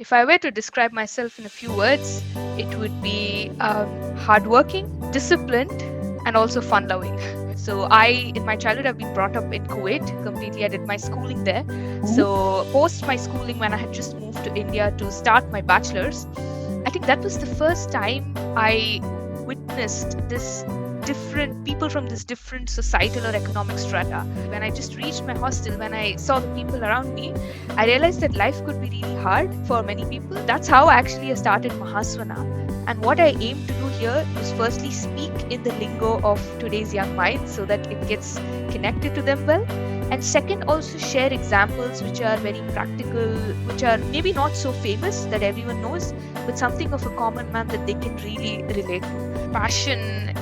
if I were to describe myself in a few words, it would be hardworking, disciplined, and also fun-loving. So in my childhood, I've been brought up in Kuwait completely. I did my schooling there. So post my schooling, when I had just moved to India to start my bachelor's, I think that was the first time I witnessed this different people from this different societal or economic strata. When I just reached my hostel, when I saw the people around me, I realized that life could be really hard for many people. That's how actually I started Mahasvana. And what I aim to do here is firstly speak in the lingo of today's young minds so that it gets connected to them well. And second, also share examples which are very practical, which are maybe not so famous that everyone knows, but something of a common man that they can really relate to. Passion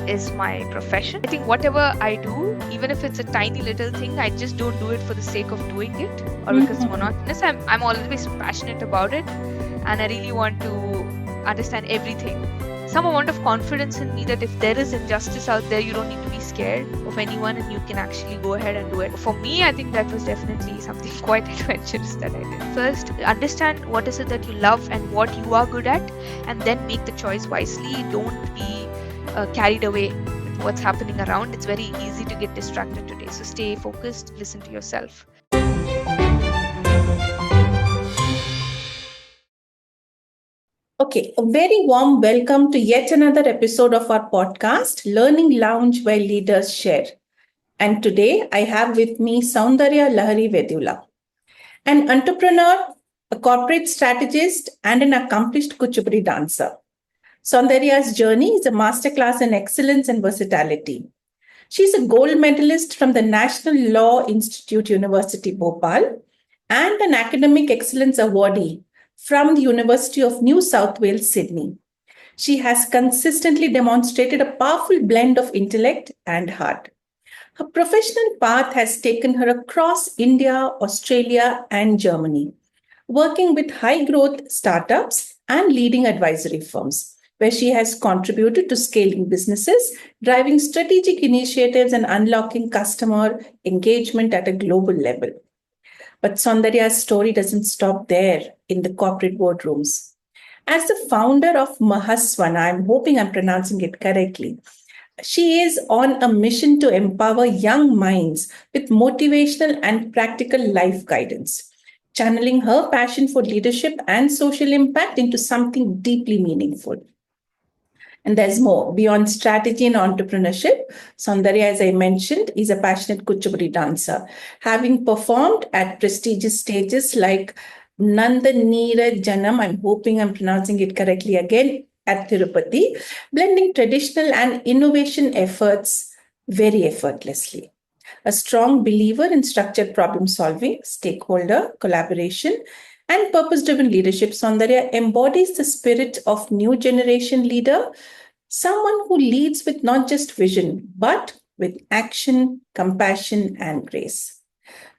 is my profession. I think whatever I do, even if it's a tiny little thing, I just don't do it for the sake of doing it or because it's monotonous. I'm always passionate about it, and I really want to understand everything. Some amount of confidence in me that if there is injustice out there, you don't need to be scared of anyone and you can actually go ahead and do it. For me, I think that was definitely something quite adventurous that I did. First, understand what is it that you love and what you are good at, and then make the choice wisely. Don't be carried away with what's happening around. It's very easy to get distracted today. So stay focused, listen to yourself. Okay, a very warm welcome to yet another episode of our podcast, Learning Lounge where Leaders Share. And today I have with me Soundarya Lahari Vedula, an entrepreneur, a corporate strategist, and an accomplished Kuchipudi dancer. Soundarya's journey is a masterclass in excellence and versatility. She's a gold medalist from the National Law Institute, University Bhopal, and an academic excellence awardee from the University of New South Wales, Sydney. She has consistently demonstrated a powerful blend of intellect and heart. Her professional path has taken her across India, Australia, and Germany, working with high growth startups and leading advisory firms, where she has contributed to scaling businesses, driving strategic initiatives, and unlocking customer engagement at a global level. But Soundarya's story doesn't stop there in the corporate boardrooms. As the founder of Mahasvana, I'm hoping I'm pronouncing it correctly, she is on a mission to empower young minds with motivational and practical life guidance, channeling her passion for leadership and social impact into something deeply meaningful. And there's more. Beyond strategy and entrepreneurship, Soundarya, as I mentioned, is a passionate Kuchipudi dancer, having performed at prestigious stages like Nadaneerajanam, I'm hoping I'm pronouncing it correctly again, at Tirupathy, blending traditional and innovation efforts very effortlessly. A strong believer in structured problem solving, stakeholder collaboration, and purpose driven leadership, Soundarya embodies the spirit of new generation leader, someone who leads with not just vision, but with action, compassion, and grace.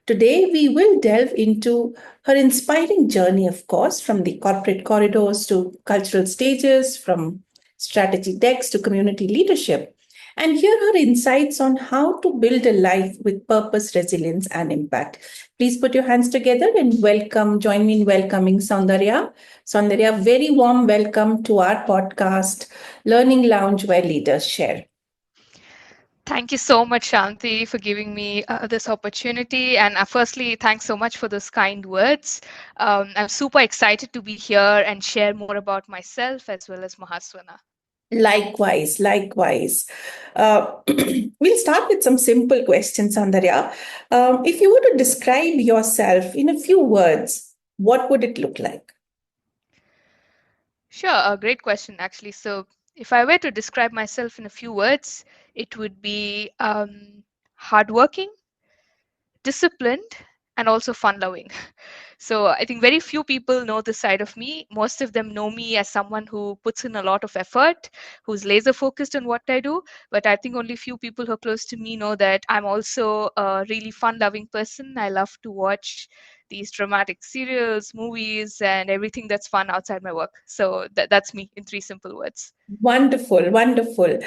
Today, we will delve into her inspiring journey, of course, from the corporate corridors to cultural stages, from strategy decks to community leadership, and hear her insights on how to build a life with purpose, resilience, and impact. Please put your hands together and join me in welcoming Soundarya. Soundarya, very warm welcome to our podcast, Learning Lounge where Leaders Share. Thank you so much, Shanti, for giving me this opportunity. And firstly, thanks so much for those kind words. I'm super excited to be here and share more about myself as well as Mahasvana. Likewise, likewise. We'll start with some simple questions, Soundarya. If you were to describe yourself in a few words, what would it look like? Sure, a great question, actually. So, if I were to describe myself in a few words, it would be hardworking, disciplined, and also fun-loving. So I think very few people know this side of me. Most of them know me as someone who puts in a lot of effort, who's laser focused on what I do. But I think only few people who are close to me know that I'm also a really fun-loving person. I love to watch these dramatic serials, movies, and everything that's fun outside my work. So that's me in three simple words. Wonderful, wonderful.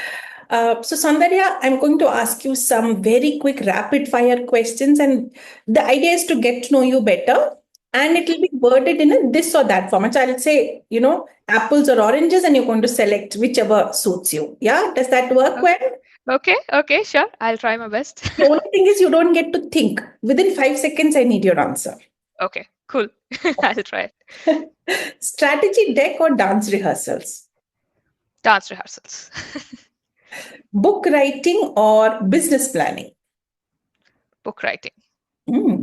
So, Soundarya, I'm going to ask you some very quick rapid fire questions, and the idea is to get to know you better And it will be worded in a this or that format. So I'll say, apples or oranges, and you're going to select whichever suits you. Yeah, does that work Okay. well? Okay, sure. I'll try my best. The only thing is you don't get to think. Within 5 seconds, I need your answer. Okay, cool. I'll try it. Strategy deck or dance rehearsals? Dance rehearsals. Book writing or business planning? Book writing. Hmm.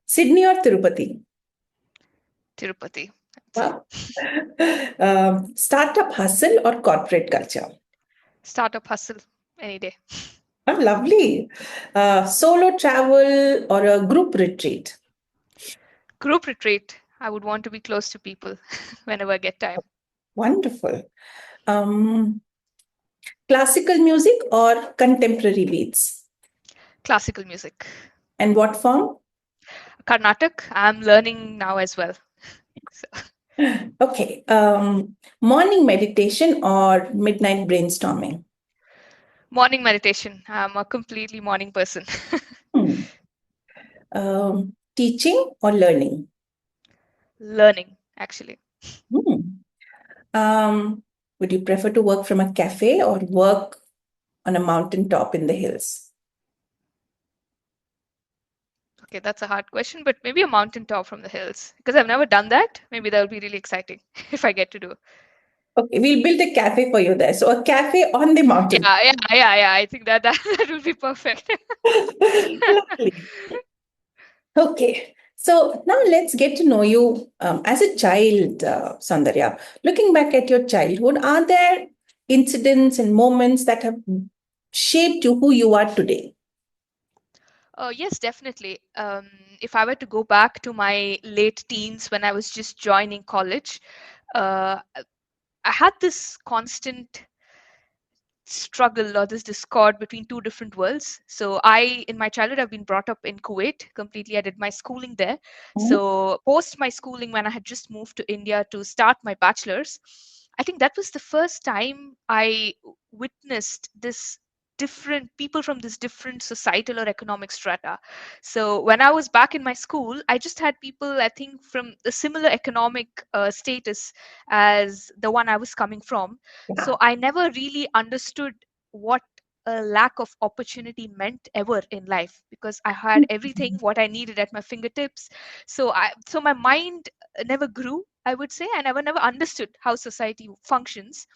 Sydney or Tirupathy? Tirupathy. I'd say. Wow. Startup hustle or corporate culture? Startup hustle any day. Oh, lovely. Solo travel or a group retreat? Group retreat. I would want to be close to people whenever I get time. Wonderful. Um, Classical music or contemporary beats? Classical music. And what form? Karnataka. I'm learning now as well. So, Okay. Morning meditation or midnight brainstorming? morning meditation. I'm a completely morning person. Hmm. Teaching or learning? Learning, actually. Hmm. Would you prefer to work from a cafe or work on a mountaintop in the hills? Okay, that's a hard question, but maybe a mountaintop from the hills because I've never done that. Maybe that would be really exciting if I get to do. Okay, we'll build a cafe for you there. So a cafe on the mountain. Yeah. I think that that would be perfect. Lovely. Okay. So now let's get to know you as a child, Soundarya. Looking back at your childhood, are there incidents and moments that have shaped you who you are today? Yes, definitely. If I were to go back to my late teens when I was just joining college, uh, I had this constant struggle or this discord between two different worlds. So I, in my childhood, I've been brought up in Kuwait completely. I did my schooling there. Mhm. So post my schooling, when I had just moved to India to start my bachelor's, I think that was the first time I witnessed this different people from this different societal or economic strata. So when I was back in my school, I just had people, I think, from a similar economic status as the one I was coming from. Yeah. So I never really understood what a lack of opportunity meant ever in life because I had everything what I needed at my fingertips. So my mind never grew, I would say. I never understood how society functions.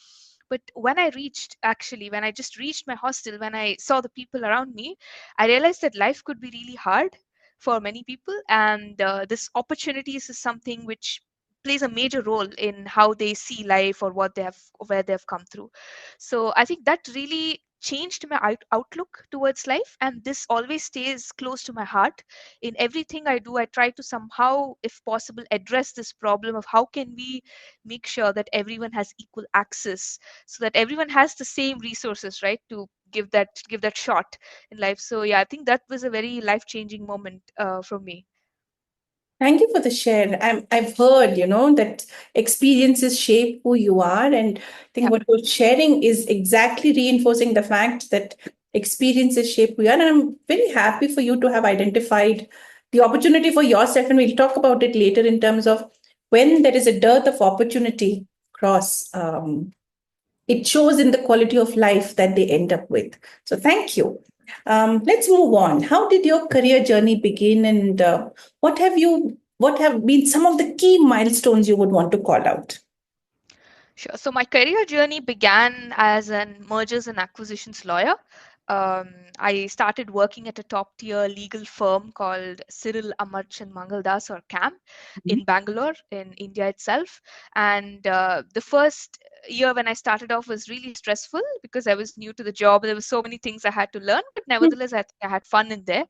But when I reached, actually, when I just reached my hostel, when I saw the people around me, I realized that life could be really hard for many people, and this opportunities is something which plays a major role in how they see life or what they have, where they've come through. So I think that really changed my outlook towards life, and this always stays close to my heart. In everything I do, I try to somehow, if possible, address this problem of how can we make sure that everyone has equal access, so that everyone has the same resources, right, to give that shot in life. So yeah, I think that was a very life changing moment for me. Thank you for the share. I've heard, that experiences shape who you are. And I think Yeah. what you're sharing is exactly reinforcing the fact that experiences shape who you are. And I'm very happy for you to have identified the opportunity for yourself. And we'll talk about it later in terms of when there is a dearth of opportunity across. It shows in the quality of life that they end up with. So thank you. Let's move on. How did your career journey begin, and what have been some of the key milestones you would want to call out? Sure. So my career journey began as an mergers and acquisitions lawyer. I started working at a top tier legal firm called Cyril Amarch and Mangaldas, or CAM, in Bangalore in India itself. And the first year when I started off was really stressful because I was new to the job. There were so many things I had to learn, but nevertheless, I had fun in there.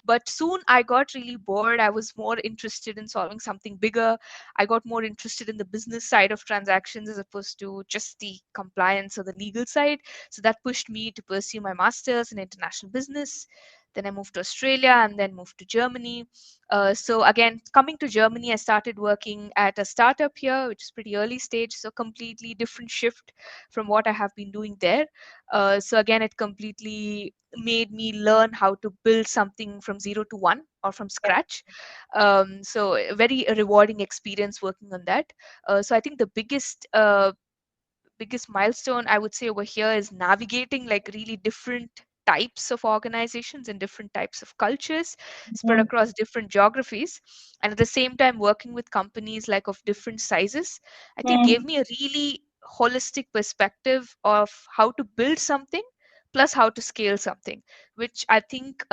But soon I got really bored. I was more interested in solving something bigger. I got more interested in the business side of transactions as opposed to just the compliance or the legal side. So that pushed me to pursue my master's in international business. Then I moved to Australia and then moved to Germany. So again, coming to Germany, I started working at a startup here, which is pretty early stage. So completely different shift from what I have been doing there. So again, it completely made me learn how to build something from zero to one or from scratch. So a very rewarding experience working on that. So I think the biggest milestone I would say over here is navigating like really different types of organizations and different types of cultures spread Mhm. across different geographies, and at the same time working with companies like of different sizes. I think gave Mm. me a really holistic perspective of how to build something plus how to scale something, which I think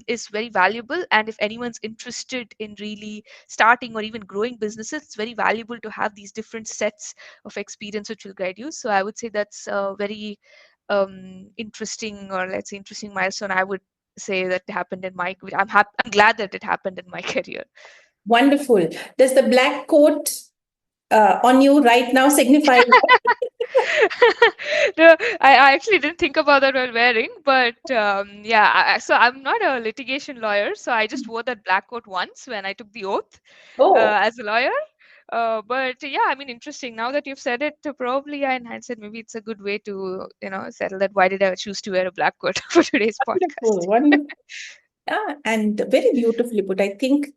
is very valuable. And if anyone's interested in really starting or even growing businesses, it's very valuable to have these different sets of experience which will guide you. So I would say that's a very interesting, or let's say interesting milestone, I would say, that happened in my I'm glad that it happened in my career. Wonderful. Does the black coat on you right now signify? No, I actually didn't think about that while wearing, but yeah, so I'm not a litigation lawyer, so I just wore that black coat once when I took the oath Oh, as a lawyer. But yeah, I mean, interesting. Now that you've said it, probably in hindsight, maybe it's a good way to, settle that. Why did I choose to wear a black coat for today's podcast? wonderful, wonderful. Yeah, and very beautifully put. I think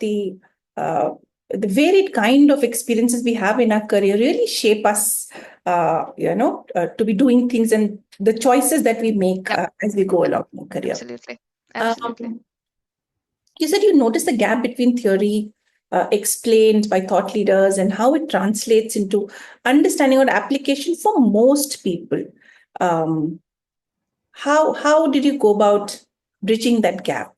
uh, the varied kind of experiences we have in our career really shape us, to be doing things and the choices that we make Yep, as we go along in our career. absolutely. Absolutely. Um, you said you noticed the gap between theory explained by thought leaders and how it translates into understanding or application for most people. Um, how did you go about bridging that gap?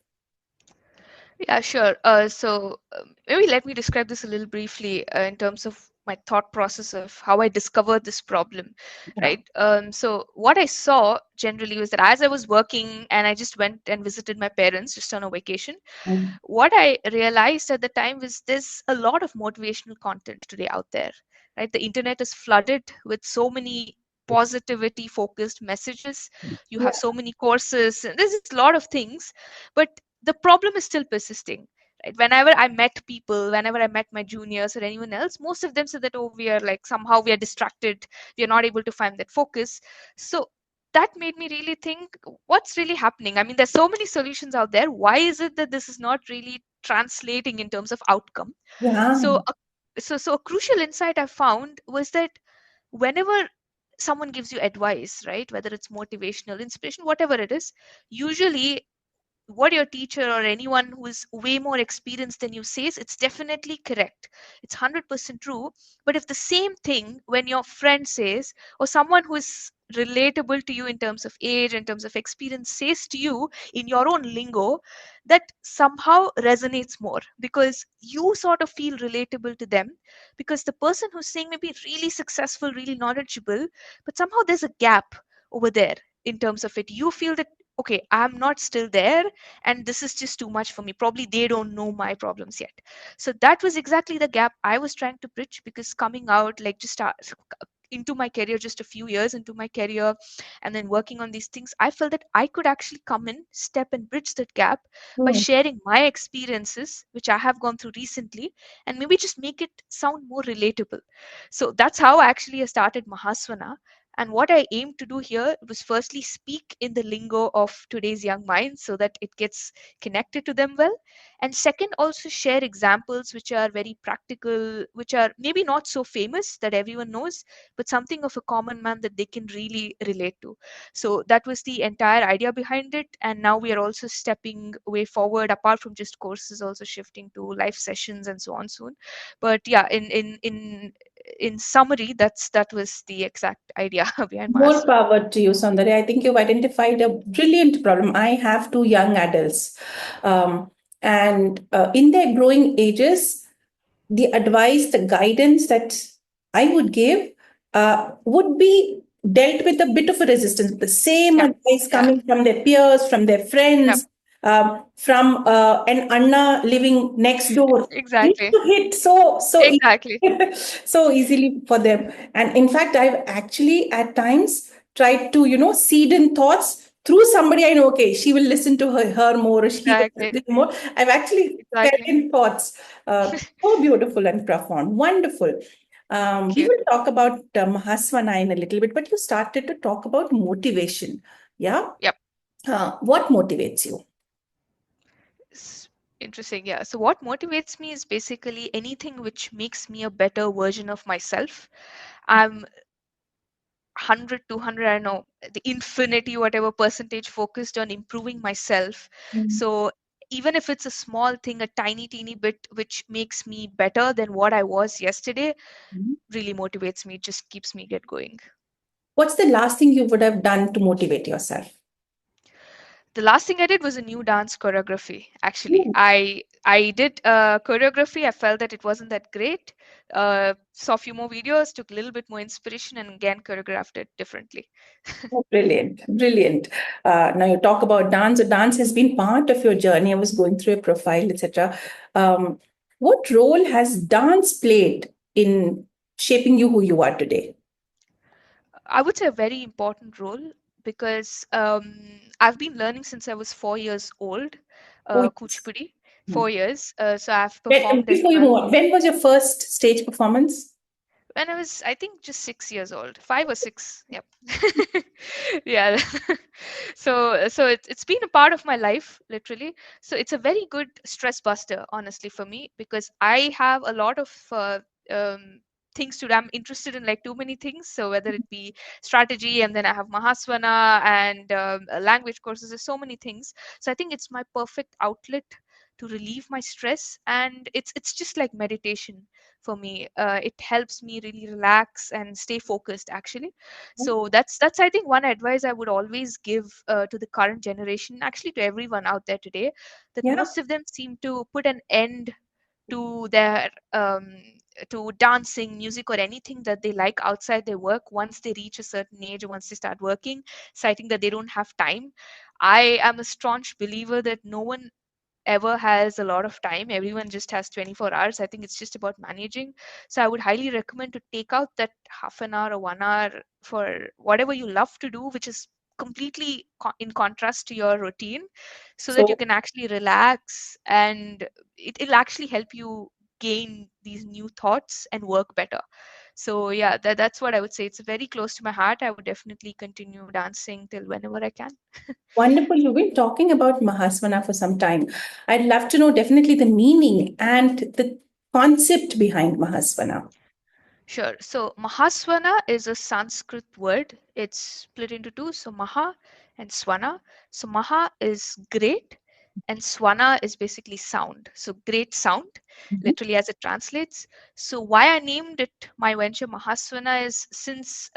Yeah, sure. So maybe let me describe this a little briefly in terms of my thought process of how I discovered this problem, Yeah. right? So what I saw generally was that as I was working and I just went and visited my parents just on a vacation, Mm. what I realized at the time was there's a lot of motivational content today out there, right? The internet is flooded with so many positivity focused messages. You Yeah. have so many courses, and there's just a lot of things, but the problem is still persisting. Right? Whenever I met my juniors or anyone else, most of them said that, oh, we are like somehow we are distracted, we are not able to find that focus. So that made me really think, what's really happening? I mean, there's so many solutions out there. Why is it that this is not really translating in terms of outcome? Yeah. So so a crucial insight I found was that whenever someone gives you advice, right, whether it's motivational, inspiration, whatever it is, usually what your teacher or anyone who is way more experienced than you says, it's definitely correct, it's 100% true. But if the same thing when your friend says, or someone who is relatable to you in terms of age, in terms of experience, says to you in your own lingo, that somehow resonates more because you sort of feel relatable to them, because the person who's saying may be really successful, really knowledgeable, but somehow there's a gap over there. In terms of it, you feel that, okay, I'm not still there, and this is just too much for me. Probably they don't know my problems yet. So that was exactly the gap I was trying to bridge, because coming out, like, just into my career, just a few years into my career, and then working on these things, I felt that I could actually come in, step and bridge that gap by Mm. sharing my experiences which I have gone through recently, and maybe just make it sound more relatable. So that's how actually I started Mahasvana. And what I aim to do here was firstly speak in the lingo of today's young minds so that it gets connected to them well. And second, also share examples which are very practical, which are maybe not so famous that everyone knows, but something of a common man that they can really relate to. So that was the entire idea behind it. And now we are also stepping way forward, apart from just courses, also shifting to live sessions and so on soon. But yeah, in summary, that was the exact idea behind More Mahasvana. power to you, Soundarya. I think you've identified a brilliant problem. I have two young adults, and in their growing ages, the advice, the guidance that I would give would be dealt with a bit of a resistance. The same Yeah, advice yeah, coming from their peers, from their yeah, friends, from an Anna living next door used exactly, to hit so exactly. so easily for them. And in fact, I've actually at times tried to seed in thoughts. through somebody I know, okay, she will listen to her more, or he will Exactly. listen more. I've actually felt Exactly. in thoughts. So beautiful and profound. Wonderful. Thank We you. will talk about Mahasvana in a little bit, but you started to talk about motivation. Yeah. Yep. What motivates you? S- Interesting. Yeah. So what motivates me is basically anything which makes me a better version of myself. I'm 100, 200, I don't know, the infinity, whatever percentage focused on improving myself. Mm. So even if it's a small thing, a tiny, teeny bit, which makes me better than what I was yesterday, really motivates me, just keeps me get going. What's the last thing you would have done to motivate yourself? The last thing I did was a new dance choreography. Actually, Ooh, I did choreography. I felt that it wasn't that great. Saw a few more videos, took a little bit more inspiration, and again choreographed it differently. oh, brilliant, brilliant. Now you talk about dance. So dance has been part of your journey. I was going through your profile, etc. What role has dance played in shaping you who you are today? I would say a very important role because I've been learning since I was 4 years old, Oh, yes. Kuchipudi, Hmm. 4 years. So I've performed as Before you well. move on, when was your first stage performance? When I was, I think, just 6 years old, 5 or 6. Yep. Yeah. So it's been a part of my life, literally. So it's a very good stress buster, honestly, for me, because I have a lot of um, things to do. I'm interested in like too many things. So whether it be strategy, and then I have Mahasvana and language courses, there's so many things. So I think it's my perfect outlet to relieve my stress, and it's just like meditation for me. It helps me really relax and stay focused, actually. So that's I think one advice I would always give to the current generation, actually to everyone out there today, that Yeah, most of them seem to put an end to their to dancing, music, or anything that they like outside their work once they reach a certain age or once they start working, citing that they don't have time. I am a staunch believer that no one ever has a lot of time. Everyone just has 24 hours. I think it's just about managing. So I would highly recommend to take out that half an hour or 1 hour for whatever you love to do, which is completely in contrast to your routine, so that you so can actually relax, and it'll actually help you gain these new thoughts and work better. So yeah, that's what I would say. It's very close to my heart. I would definitely continue dancing till whenever I can. wonderful. You've been talking about Mahasvana for some time. I'd love to know definitely the meaning and the concept behind Mahasvana. Sure. So Mahasvana is a Sanskrit word. It's split into two. So Maha and Swana. So Maha is great, and Swana is basically sound. So great sound, Mhm. literally as it translates. So why I named it my venture Mahasvana is since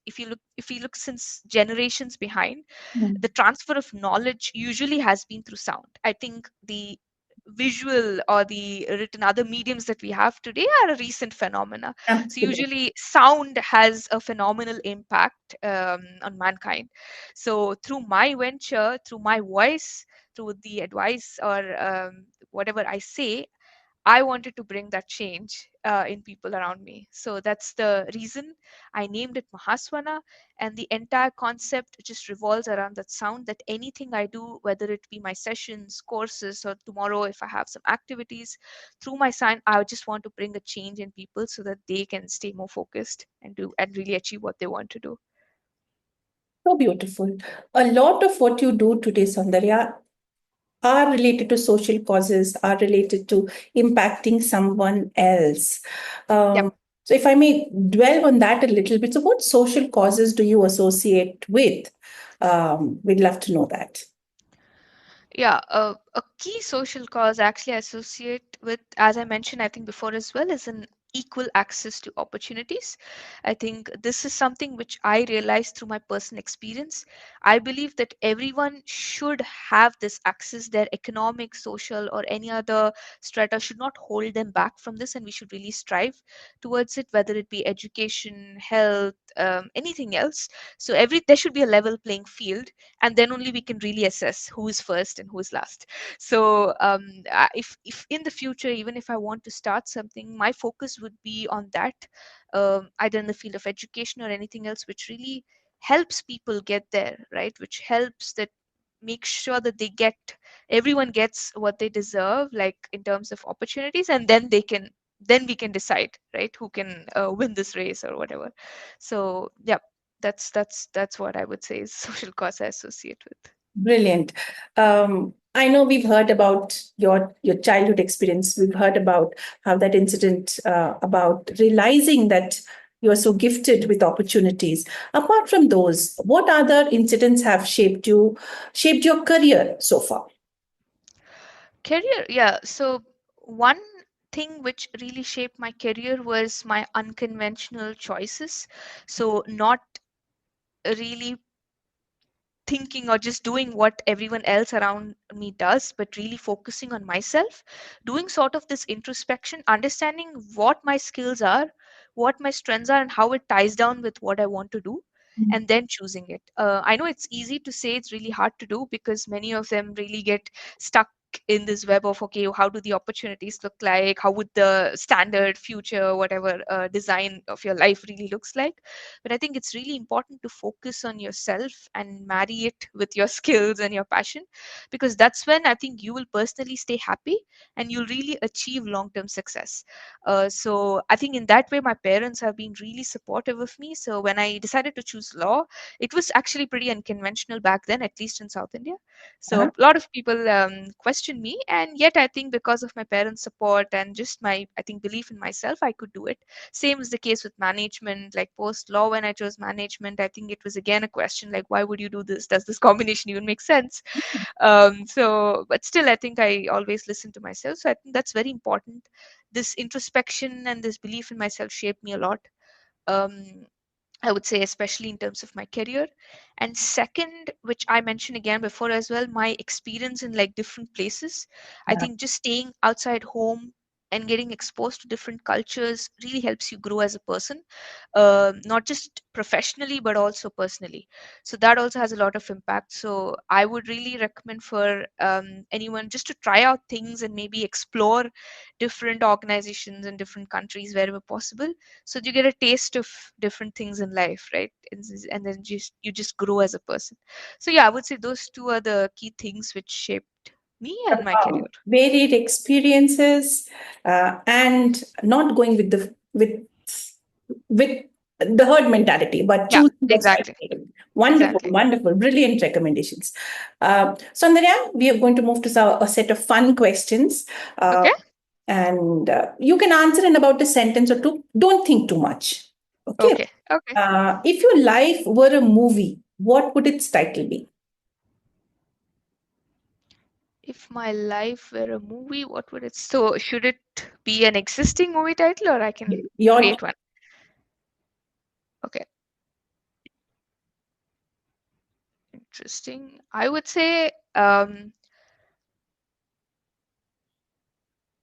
if you look since generations behind, the transfer of knowledge usually has been through sound. I think the visual or the written other mediums that we have today are a recent phenomena. So Absolutely. usually sound has a phenomenal impact on mankind. So through my venture, through my voice, through the advice or whatever I say, I wanted to bring that change in people around me. So that's the reason I named it Mahaswana. And the entire concept just revolves around that sound, that anything I do, whether it be my sessions, courses, or tomorrow if I have some activities, through my sound, I just want to bring a change in people so that they can stay more focused and do and really achieve what they want to do. So beautiful. A lot of what you do today, Soundarya, are related to social causes, are related to impacting someone else. Yep. So, if I may dwell on that a little bit, so what social causes do you associate with? We'd love to know that. Yeah, a key social cause actually I associate with, as I mentioned, I think before as well, is an equal access to opportunities. I think this is something which I realized through my personal experience. I believe that everyone should have this access. Their economic, social, or any other strata should not hold them back from this, and we should really strive towards it, whether it be education, health, anything else. So every there should be a level playing field, and then only we can really assess who is first and who is last. So if in the future, even if I want to start something, my focus would be on that, either in the field of education or anything else which really helps people get there, right? Which helps that make sure that everyone gets what they deserve, like in terms of opportunities, and then we can decide, right, who can win this race or whatever. So yeah, that's what I would say is social cause I associate with. Brilliant. I know we've heard about your childhood experience. We've heard about how that incident about realizing that you are so gifted with opportunities. Apart from those, what other incidents have shaped your career so far? Career, yeah. So one thing which really shaped my career was my unconventional choices. So not really thinking or just doing what everyone else around me does, but really focusing on myself, doing sort of this introspection, understanding what my skills are, what my strengths are, and how it ties down with what I want to do, and then choosing it. I know it's easy to say, it's really hard to do because many of them really get stuck in this web of, okay, how do the opportunities look like, how would the standard future whatever design of your life really looks like. But I think it's really important to focus on yourself and marry it with your skills and your passion, because that's when I think you will personally stay happy and you'll really achieve long term success. So I think in that way my parents have been really supportive of me. So when I decided to choose law, it was actually pretty unconventional back then, at least in South India. So Uh-huh. a lot of people questioned me, and yet I think because of my parents support and just my, I think, belief in myself, I could do it. Same is the case with management. Like post law, when I chose management, I think it was again a question like, why would you do this? Does this combination even make sense? So, but still, I think I always listen to myself. So I think that's very important. This introspection and this belief in myself shaped me a lot. Um, I would say, especially in terms of my career. And second, which I mentioned again before as well, my experience in like different places. I Yeah. think just staying outside home and getting exposed to different cultures really helps you grow as a person, not just professionally, but also personally. So that also has a lot of impact. So I would really recommend for anyone just to try out things and maybe explore different organizations in different countries wherever possible, so you get a taste of different things in life, right? And then just you just grow as a person. So yeah, I would say those two are the key things which shaped me and my career. Varied experiences and not going with the herd mentality, but Yeah, choosing what's right exactly. for you. Wonderful, Exactly. wonderful, brilliant recommendations. Soundarya, we are going to move to a set of fun questions. Uh, Okay. and you can answer in about a sentence or two. Don't think too much. Okay. Okay. Okay. If your life were a movie, what would its title be? If my life were a movie, what would it, so should it be an existing movie title or I can Your create one? Okay. Interesting. I would say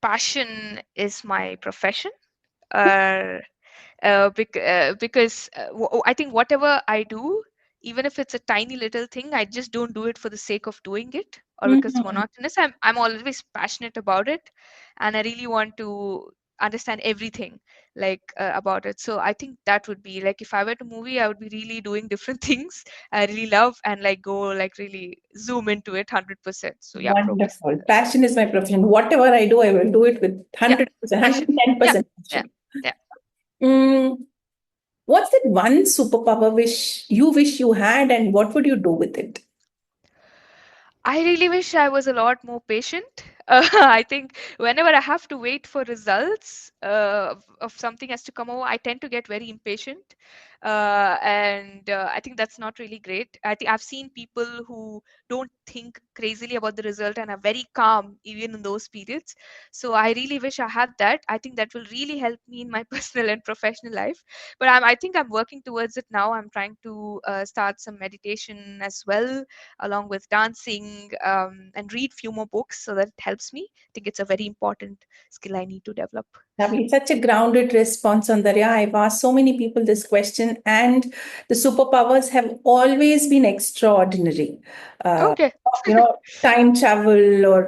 passion is my profession. uh, because I think whatever I do, even if it's a tiny little thing, I just don't do it for the sake of doing it or because it's Mhm. monotonous. I'm always passionate about it, and I really want to understand everything like about it. So I think that would be like, if I were to movie, I would be really doing different things I really love and like go like really zoom into it 100%. So yeah, probably. Wonderful. Passion is my profession. Whatever I do, I will do it with Yeah, 100%, passion. Yeah, 110% yeah, passion. yeah. Mm, what's that one superpower wish you had, and what would you do with it? I really wish I was a lot more patient. I think whenever I have to wait for results of something has to come over, I tend to get very impatient, and I think that's not really great. I think I've seen people who don't think crazily about the result and are very calm even in those periods. So I really wish I had that. I think that will really help me in my personal and professional life. But I think I'm working towards it now. I'm trying to start some meditation as well, along with dancing, and read few more books so that it helps me. I think it's a very important skill I need to develop. Lovely. Such a grounded response, Soundarya. I've asked so many people this question, and the superpowers have always been extraordinary. Uh, Okay. Time travel or,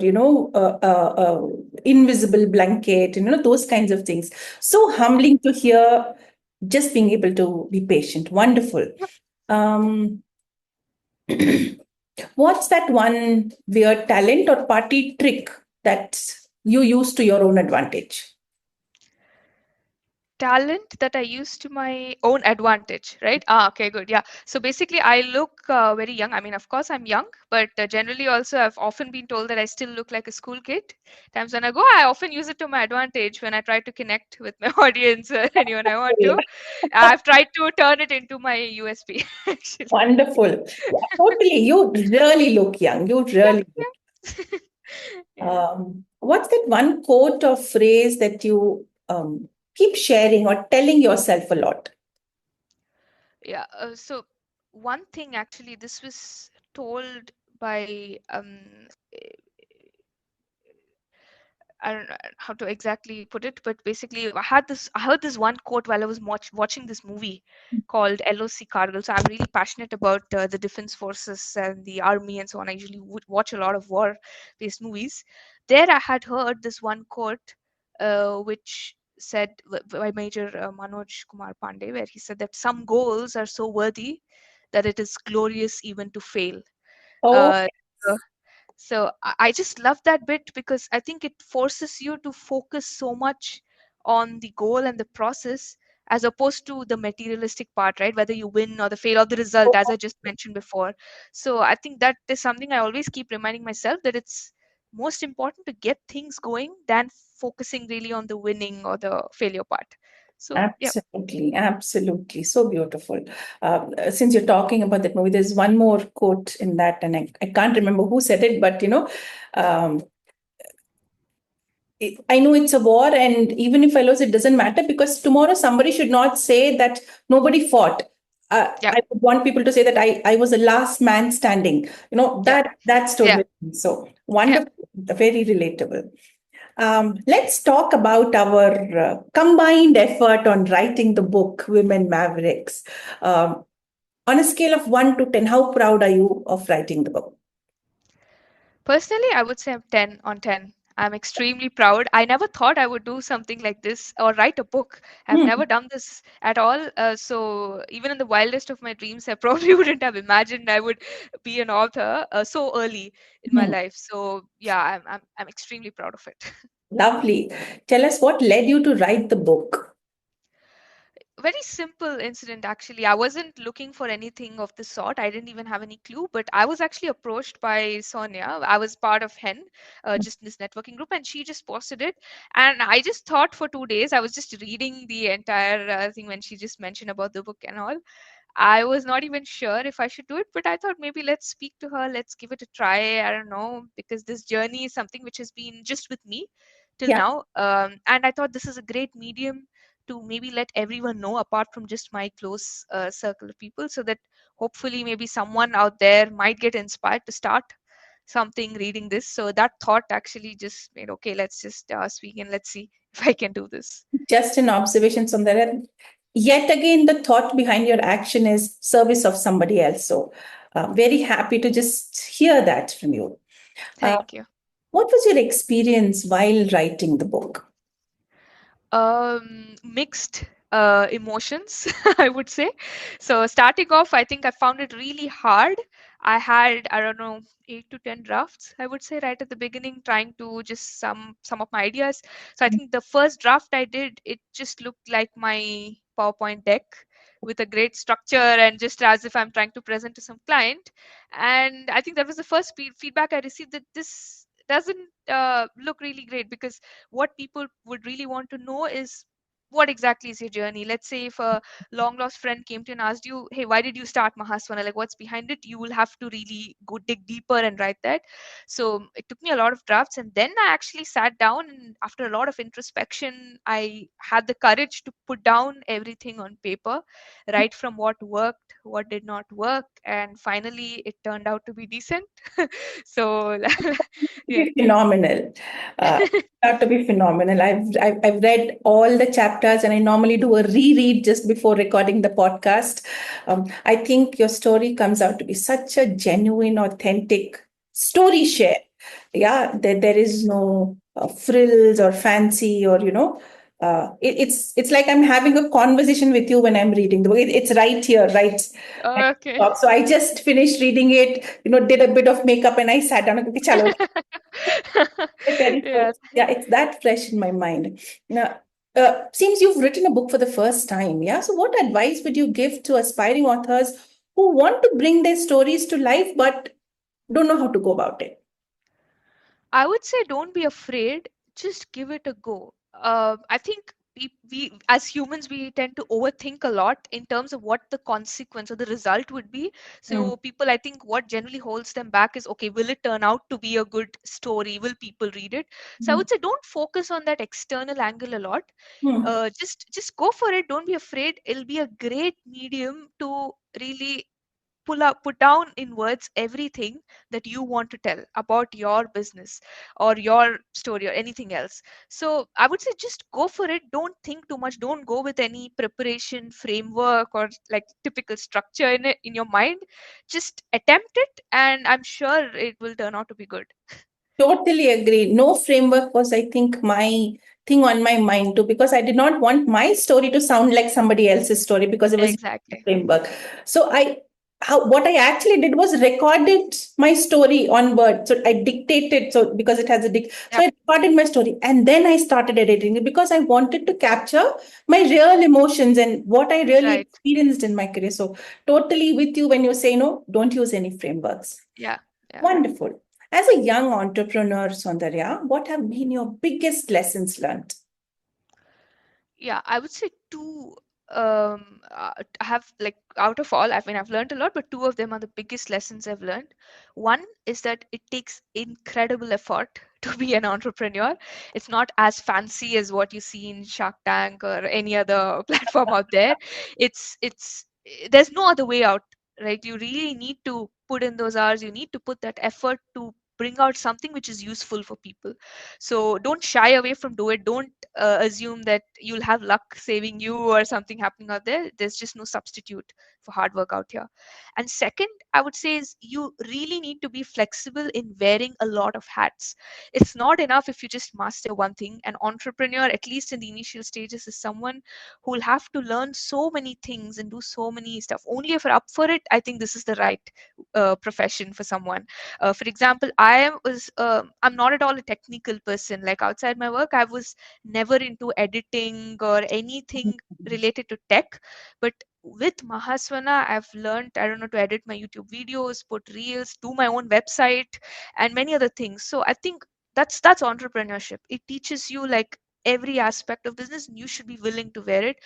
invisible blanket, those kinds of things. So humbling to hear, just being able to be patient. Wonderful. Um, what's that one weird talent or party trick that you use to your own advantage? Talent that I use to my own advantage, right? Okay, good. Yeah. So basically, I look very young. I mean, of course, I'm young, but generally, also, I've often been told that I still look like a school kid. Times when I go, I often use it to my advantage when I try to connect with my audience or anyone I want to. I've tried to turn it into my USP, actually. Wonderful. Yeah, totally. You really look young. You Yeah, really look. yeah. Yeah. What's that one quote or phrase that you keep sharing or telling yourself a lot? Yeah. So one thing actually, this was told by I don't know how to exactly put it, but basically, I heard this one quote while I was watching this movie called LOC Cargill. So I'm really passionate about the defense forces and the army and so on. I usually would watch a lot of war-based movies. There, I had heard this one quote, which said by Major Manoj Kumar Pandey, where he said that some goals are so worthy that it is glorious even to fail. Oh, Uh, so I just love that bit because I think it forces you to focus so much on the goal and the process as opposed to the materialistic part, right? Whether you win or the fail or the result, as I just mentioned before. So I think that is something I always keep reminding myself that it's most important to get things going than focusing really on the winning or the failure part. So yeah, absolutely, absolutely. So beautiful. Since you're talking about that movie, there's one more quote in that, and I can't remember who said it, but um, I know it's a war, and even if I lose, it doesn't matter because tomorrow somebody should not say that nobody fought. yeah, I would want people to say that I was the last man standing. yeah, That yeah, story. So yeah. wonderful, very relatable. Let's talk about our combined effort on writing the book, Women Mavericks. Um, on a scale of 1 to 10, how proud are you of writing the book? Personally, I would say I'm 10 on 10. I'm extremely proud. I never thought I would do something like this or write a book. I've Hmm. never done this at all. So, even in the wildest of my dreams, I probably wouldn't have imagined I would be an author so early in my Hmm. life. So, yeah, I'm extremely proud of it. Lovely. Tell us what led you to write the book. Very simple incident, actually. I wasn't looking for anything of the sort. I didn't even have any clue, but I was actually approached by Sonia. I was part of hen, just this networking group, and she just posted it. And I just thought for 2 days, I was just reading the entire thing when she just mentioned about the book and all. I was not even sure if I should do it, but I thought maybe let's speak to her, let's give it a try. I don't know, because this journey is something which has been just with me till Yeah. now. And I thought this is a great medium to maybe let everyone know apart from just my close circle of people, so that hopefully maybe someone out there might get inspired to start something reading this. So that thought actually just made, okay, let's just speak and let's see if I can do this. Just an observation, Sundara. Yet again, the thought behind your action is service of somebody else. So, very happy to just hear that from you. Uh, Thank you. what was your experience while writing the book? Mixed emotions, I would say. So starting off, I think I found it really hard. I had, I don't know, 8 to 10 drafts, I would say, right at the beginning, trying to just some of my ideas. So I think the first draft I did, it just looked like my PowerPoint deck with a great structure and just as if I'm trying to present to some client. And I think that was the first feedback I received, that this doesn't look really great, because what people would really want to know is what exactly is your journey. Let's say if a long lost friend came to you and asked you, hey, why did you start Mahasvana, like what's behind it, you will have to really go dig deeper and write that. So it took me a lot of drafts, and then I actually sat down, and after a lot of introspection, I had the courage to put down everything on paper, right from what worked, what did not work, and finally it turned out to be decent. So yeah. Be phenomenal. Got to be phenomenal. I've read all the chapters, and I normally do a reread just before recording the podcast. I think your story comes out to be such a genuine, authentic story share. Yeah, there is no frills or fancy or It's like I'm having a conversation with you when I'm reading the book. It's right here, right at the Okay. top. So I just finished reading it, did a bit of makeup, and I sat down and okay, chalo, very Yeah. fresh. Yeah, it's that fresh in my mind. Now, seems you've written a book for the first time. Yeah. So, what advice would you give to aspiring authors who want to bring their stories to life but don't know how to go about it? I would say don't be afraid, just give it a go. I think we, as humans, we tend to overthink a lot in terms of what the consequence or the result would be. Hmm. So, people, I think what generally holds them back is okay, will it turn out to be a good story? Will people read it? So, I Hmm. would say don't focus on that external angle a lot. Hmm. Just go for it. Don't be afraid. It'll be a great medium to really put down in words everything that you want to tell about your business or your story or anything else. So I would say just go for it. Don't think too much. Don't go with any preparation framework or like typical structure in it in your mind. Just attempt it, and I'm sure it will turn out to be good. Totally agree. No framework was, I think, my thing on my mind too, because I did not want my story to sound like somebody else's story because it was Exactly. framework. So what I actually did was recorded my story on Word. So I dictated, so because it has so Yep. I recorded my story and then I started editing it because I wanted to capture my real emotions and what I really Right. experienced in my career. So totally with you when you say no, don't use any frameworks. Yeah. Yeah. Wonderful. As a young entrepreneur, Soundarya, what have been your biggest lessons learned? Yeah, I would say two. I have like out of all, I've learned a lot, but two of them are the biggest lessons I've learned. One is that it takes incredible effort to be an entrepreneur. It's not as fancy as what you see in Shark Tank or any other platform out there. There's no other way out, right? You really need to put in those hours. You need to put that effort to bring out something which is useful for people. So don't shy away from do it. Don't assume that you'll have luck saving you or something happening out there. There's just no substitute for hard work out here. And second, I would say is you really need to be flexible in wearing a lot of hats. It's not enough if you just master one thing. An entrepreneur, at least in the initial stages, is someone who will have to learn so many things and do so many stuff. Only if you're up for it, I think this is the right profession for someone. For example, I'm not at all a technical person. Like outside my work, I was never into editing or anything related to tech. But with Mahasvana, I've learned, I don't know, to edit my YouTube videos, put reels, do my own website, and many other things. So I think that's entrepreneurship. It teaches you like every aspect of business, and you should be willing to wear it.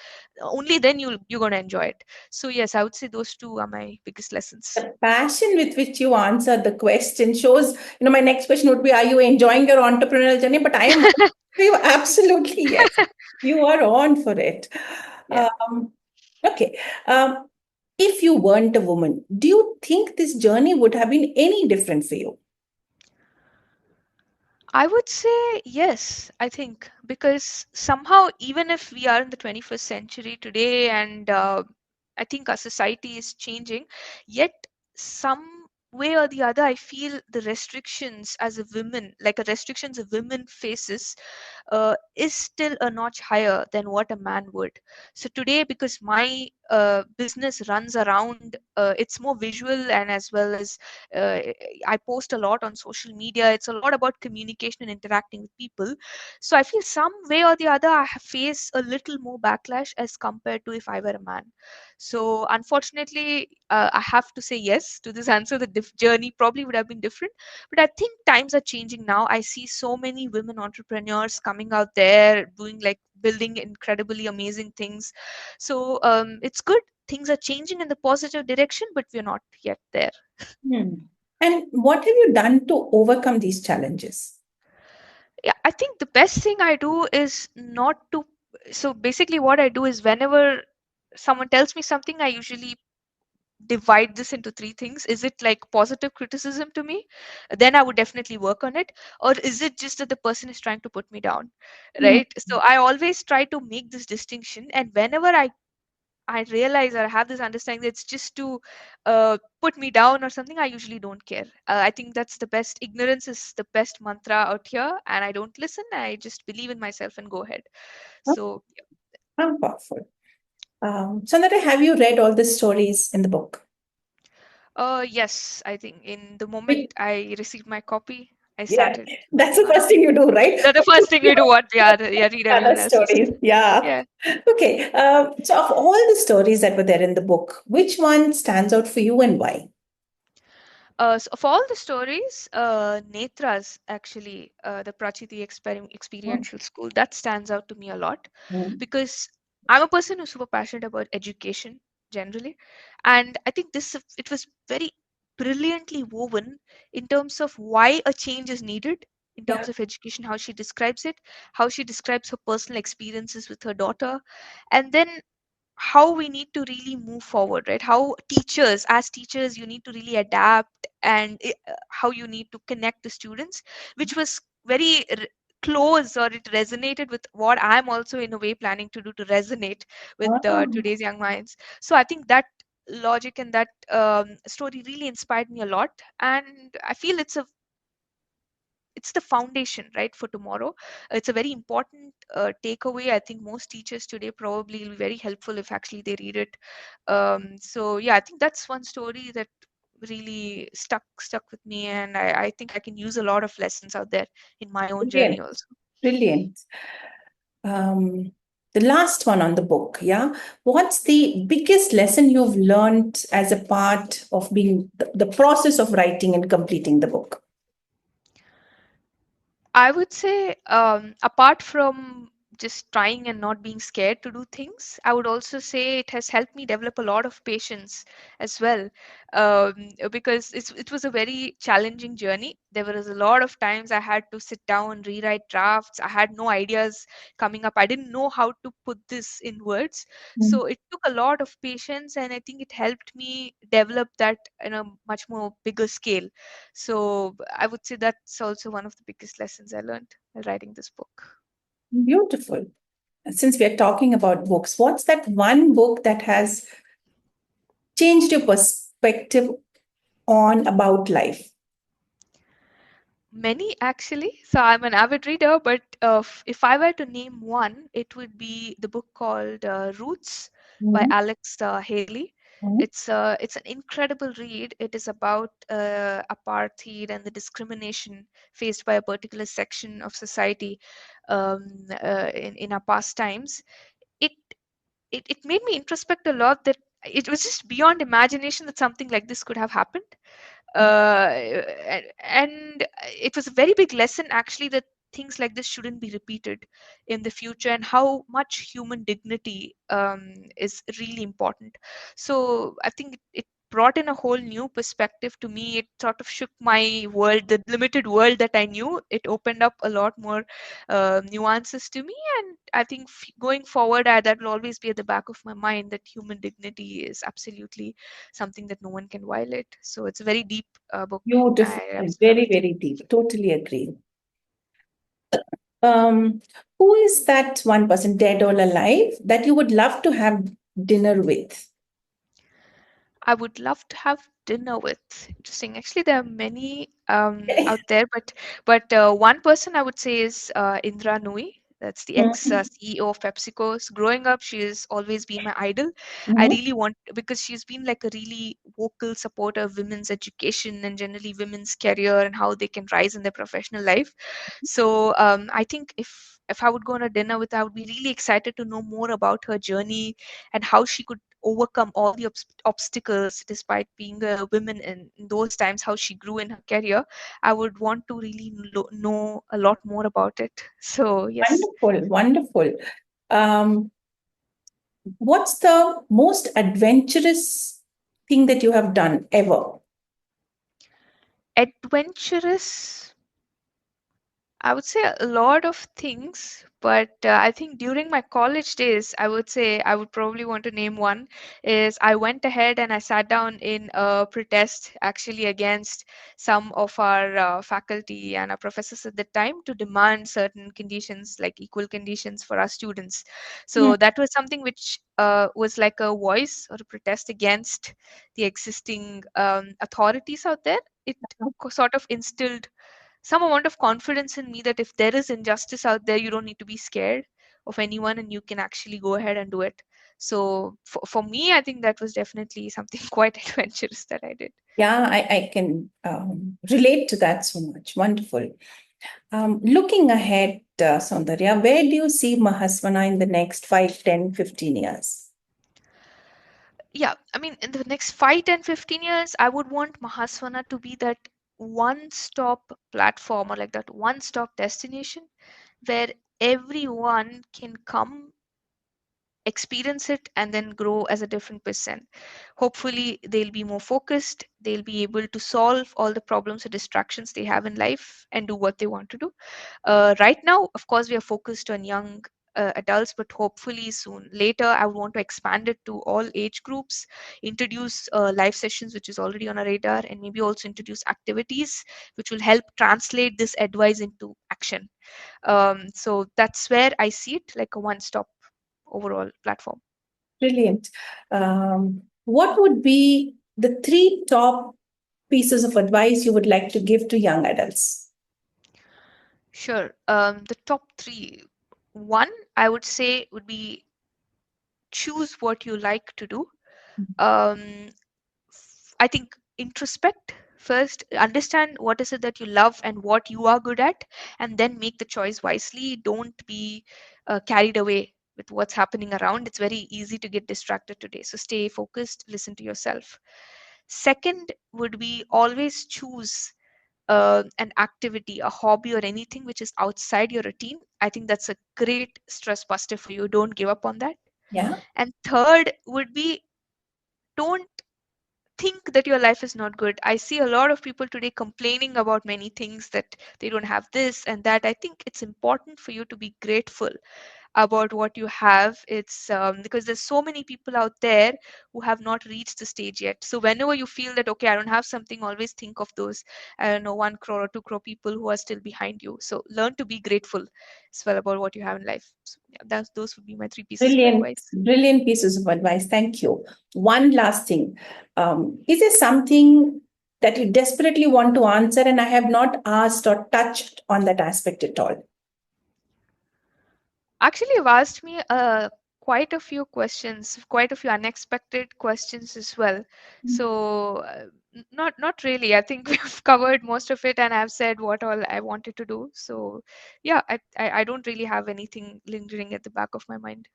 Only then you're gonna enjoy it. So yes, I would say those two are my biggest lessons. The passion with which you answered the question shows, my next question would be, are you enjoying your entrepreneurial journey? But I am you absolutely yes. You are on for it. Yeah. Um, okay. Um, if you weren't a woman, do you think this journey would have been any different for you? I would say yes, I think, because somehow, even if we are in the 21st century today and I think our society is changing, yet some way or the other, I feel the restrictions as a woman, like a restrictions a woman faces, is still a notch higher than what a man would. So today, because my business runs around, it's more visual and as well as uh, I post a lot on social media. It's a lot about communication and interacting with people. So I feel some way or the other, face a little more backlash as compared to if I were a man. So unfortunately, I have to say yes to this answer. The journey probably would have been different, but I think times are changing now. I see so many women entrepreneurs coming out there doing like building incredibly amazing things. So it's good. Things are changing in the positive direction, but we're not yet there. Hmm. And what have you done to overcome these challenges? Yeah, I think the best thing I do is not to. So basically, what I do is whenever someone tells me something, I usually divide this into three things. Is it like positive criticism to me? Then I would definitely work on it. Or is it just that the person is trying to put me down? Hmm. Right. So I always try to make this distinction. And whenever I I realize or I have this understanding that it's just to put me down or something, I usually don't care. I think that's the best. Ignorance is the best mantra out here, and I don't listen. I just believe in myself and go ahead. So, How powerful. Soundarya, have you read all the stories in the book? yes, I think in the moment Which- I received my copy, I Yeah, started that's the uh, first thing you do, right? That's the first thing we do. What? Yeah, yeah, read Other everyone else's. stories. Yeah. Yeah. Okay. So, of all the stories that were there in the book, which one stands out for you and why? So of all the stories, Netra's actually the Prachiti experiential school that stands out to me a lot Mm. because I'm a person who's super passionate about education generally, and I think this it was very brilliantly woven in terms of why a change is needed in Yeah. terms of education, how she describes it, how she describes her personal experiences with her daughter, and then how we need to really move forward, right? How teachers, as teachers, you need to really adapt, and how you need to connect the students, which was very close, or it resonated with what I'm also in a way planning to do to resonate with Ah, today's young minds. So I think that logic and that story really inspired me a lot, and I feel it's the foundation, right, for tomorrow. It's a very important takeaway. I think most teachers today probably will be very helpful if actually they read it. So yeah, I think that's one story that really stuck with me, and I think I can use a lot of lessons out there in my own journey brilliant. also. Brilliant. Um, the last one on the book, yeah. What's the biggest lesson you've learned as a part of being the process of writing and completing the book? I would say, apart from just trying and not being scared to do things, I would also say it has helped me develop a lot of patience as well. Because it was a very challenging journey. There was a lot of times I had to sit down, rewrite drafts. I had no ideas coming up. I didn't know how to put this in words. Mm. So it took a lot of patience, and I think it helped me develop that in a much more bigger scale. So I would say that's also one of the biggest lessons I learned while writing this book. Beautiful. Since we are talking about books, what's that one book that has changed your perspective on about life? Many actually. So I'm an avid reader, but if I were to name one, it would be the book called Roots by Mhm. Alex Haley. Mhm. It's an incredible read. It is about apartheid and the discrimination faced by a particular section of society in our past times. It it made me introspect a lot, that it was just beyond imagination that something like this could have happened. And it was a very big lesson actually, that things like this shouldn't be repeated in the future, and how much human dignity is really important. So I think it brought in a whole new perspective to me. It sort of shook my world, the limited world that I knew. It opened up a lot more nuances to me, and I think going forward, that will always be at the back of my mind, that human dignity is absolutely something that no one can violate. So it's a very deep book. Beautiful. I absolutely love Very, it. very deep. Totally agree. Um, who is that one person, dead or alive, that you would love to have dinner with? I would love to have dinner with. Interesting. Actually, there are many out there, but one person I would say is Indra Nui. That's the ex Mhm. CEO of PepsiCo. So growing up, she has always been my idol. I Mhm. really want, because she's been like a really vocal supporter of women's education and generally women's career and how they can rise in their professional life. So I think if I would go on a dinner with her, I would be really excited to know more about her journey and how she could overcome all the obstacles despite being a woman in those times, how she grew in her career. I would want to really know a lot more about it. So yes. Wonderful, wonderful. Um, what's the most adventurous thing that you have done ever? Adventurous. I would say a lot of things, but I think during my college days, I would say I would probably want to name one is I went ahead and I sat down in a protest actually against some of our faculty and our professors at the time to demand certain conditions, like equal conditions for our students. Yeah. So that was something which was like a voice or a protest against the existing authorities out there. It sort of instilled some amount of confidence in me that if there is injustice out there, you don't need to be scared of anyone and you can actually go ahead and do it. So for me, I think that was definitely something quite adventurous that I did. Yeah, I can relate to that so much. Wonderful. Looking ahead, Soundarya, where do you see Mahasvana in the next 5, 10, 15 years? Yeah, I mean, in the next 5, 10, 15 years, I would want Mahasvana to be that one stop platform or like that one stop destination where everyone can come experience it and then grow as a different person. Hopefully they'll be more focused, they'll be able to solve all the problems or distractions they have in life and do what they want to do. Right now, of course, we are focused on young adults, but hopefully soon later I would want to expand it to all age groups, introduce live sessions which is already on our radar, and maybe also introduce activities which will help translate this advice into action. So that's where I see it, like a one stop overall platform. Brilliant. What would be the three top pieces of advice you would like to give to young adults? Sure. The top three. One, I would say, would be choose what you like to do. Um, I think introspect first, understand what is it that you love and what you are good at, and then make the choice wisely. Don't be carried away with what's happening around. It's very easy to get distracted today. So stay focused, listen to yourself. Second would be always choose an activity, a hobby, or anything which is outside your routine. I think that's a great stress buster for you. Don't give up on that. Yeah. And third would be don't think that your life is not good. I see a lot of people today complaining about many things that they don't have this and that. I think it's important for you to be grateful about what you have. It's because there's so many people out there who have not reached the stage yet. So whenever you feel that, okay, I don't have something, always think of those, I don't know, 1 crore or 2 crore people who are still behind you. So learn to be grateful as well about what you have in life. So yeah, those would be my three pieces of Brilliant, advice. brilliant pieces of advice. Thank you. One last thing. Is there something that you desperately want to answer and I have not asked or touched on that aspect at all? Actually, you've asked me quite a few questions, quite a few unexpected questions as well. So not really. I think we've covered most of it, and I've said what all I wanted to do. So yeah, I don't really have anything lingering at the back of my mind.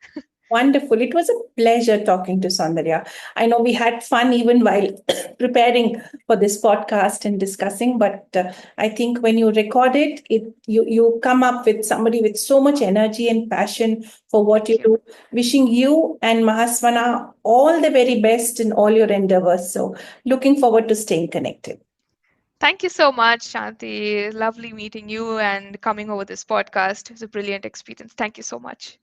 Wonderful. It was a pleasure talking to Soundarya. I know we had fun even while preparing for this podcast and discussing, but I think when you record it, you come up with somebody with so much energy and passion for what you Thank you. do. Wishing you and Mahasvana all the very best in all your endeavors. So looking forward to staying connected. Thank you so much, Shanti. Lovely meeting you and coming over this podcast. It was a brilliant experience. Thank you so much.